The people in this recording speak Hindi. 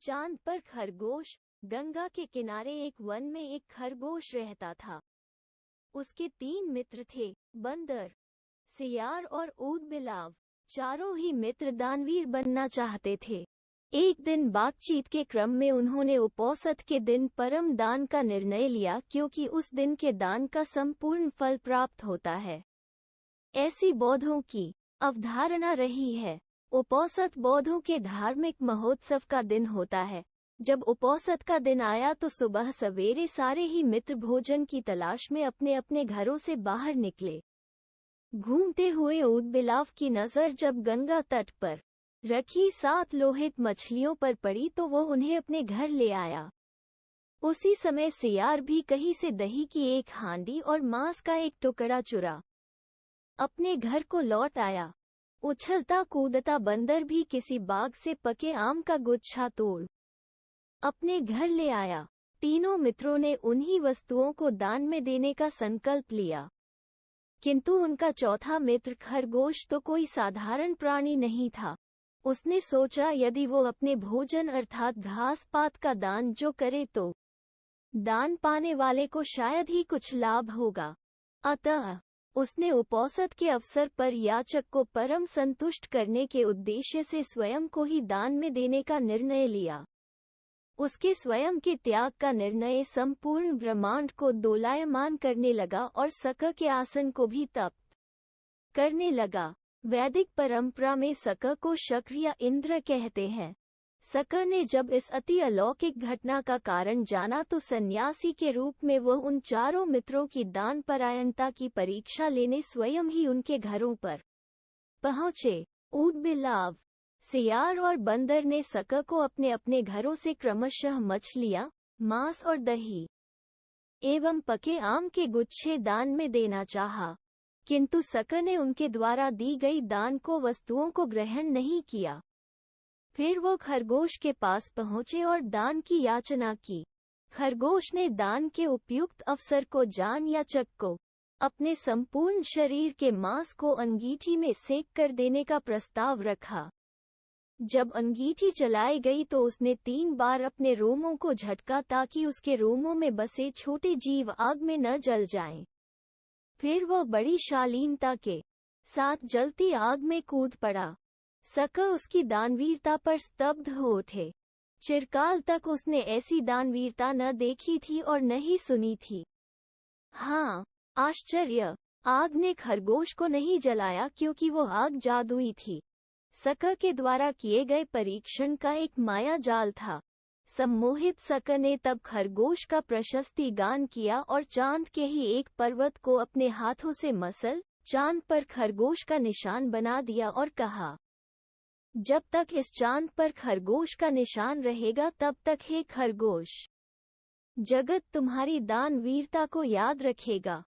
चांद पर खरगोश। गंगा के किनारे एक वन में एक खरगोश रहता था। उसके 3 मित्र थे, बंदर, सियार और ऊदबिलाव। चारों ही मित्र दानवीर बनना चाहते थे। एक दिन बातचीत के क्रम में उन्होंने उपोषण के दिन परम दान का निर्णय लिया, क्योंकि उस दिन के दान का संपूर्ण फल प्राप्त होता है। ऐसी बौद्धों की अवधारणा रही है। उपोषण बौद्धों के धार्मिक महोत्सव का दिन होता है। जब उपोषण का दिन आया तो सुबह सवेरे सारे ही मित्र भोजन की तलाश में अपने अपने घरों से बाहर निकले। घूमते हुए ऊदबिलाव की नजर जब गंगा तट पर रखी 7 लोहित मछलियों पर पड़ी तो वो उन्हें अपने घर ले आया। उसी समय सियार भी कहीं से दही की एक हांडी और मांस का एक टुकड़ा चुरा अपने घर को लौट आया। उछलता कूदता बंदर भी किसी बाग से पके आम का गुच्छा तोड़ अपने घर ले आया। तीनों मित्रों ने उन्हीं वस्तुओं को दान में देने का संकल्प लिया, किंतु उनका चौथा मित्र खरगोश तो कोई साधारण प्राणी नहीं था। उसने सोचा यदि वो अपने भोजन अर्थात घास पात का दान जो करे तो दान पाने वाले को शायद ही कुछ लाभ होगा। अतः उसने उपोषण के अवसर पर याचक को परम संतुष्ट करने के उद्देश्य से स्वयं को ही दान में देने का निर्णय लिया। उसके स्वयं के त्याग का निर्णय संपूर्ण ब्रह्मांड को दोलायमान करने लगा और सक के आसन को भी तप्त करने लगा। वैदिक परंपरा में सक को शक्र या इंद्र कहते हैं। सक ने जब इस अति अलौकिक घटना का कारण जाना तो सन्यासी के रूप में वह उन चारों मित्रों की दान परायणता की परीक्षा लेने स्वयं ही उनके घरों पर पहुंचे। ऊदबिलाव, सियार और बंदर ने सक को अपने अपने घरों से क्रमशः मछलियां, मांस और दही एवं पके आम के गुच्छे दान में देना चाहा, किंतु सक ने उनके द्वारा दी गई दान को वस्तुओं को ग्रहण नहीं किया। फिर वो खरगोश के पास पहुंचे और दान की याचना की। खरगोश ने दान के उपयुक्त अवसर को जान याचक को अपने संपूर्ण शरीर के मांस को अंगीठी में सेक कर देने का प्रस्ताव रखा। जब अंगीठी चलाई गई तो उसने 3 बार अपने रोमों को झटका ताकि उसके रोमों में बसे छोटे जीव आग में न जल जाएं। फिर वह बड़ी शालीनता के साथ जलती आग में कूद पड़ा। सक उसकी दानवीरता पर स्तब्ध हो उठे। चिरकाल तक उसने ऐसी दानवीरता न देखी थी और न ही सुनी थी। हाँ, आश्चर्य! आग ने खरगोश को नहीं जलाया क्योंकि वो आग जादुई थी। सक के द्वारा किए गए परीक्षण का एक माया जाल था। सम्मोहित सक ने तब खरगोश का प्रशस्ति गान किया और चांद के ही एक पर्वत को अपने हाथों से मसल चांद पर खरगोश का निशान बना दिया और कहा, जब तक इस चांद पर खरगोश का निशान रहेगा तब तक हे खरगोश, जगत तुम्हारी दान वीरता को याद रखेगा।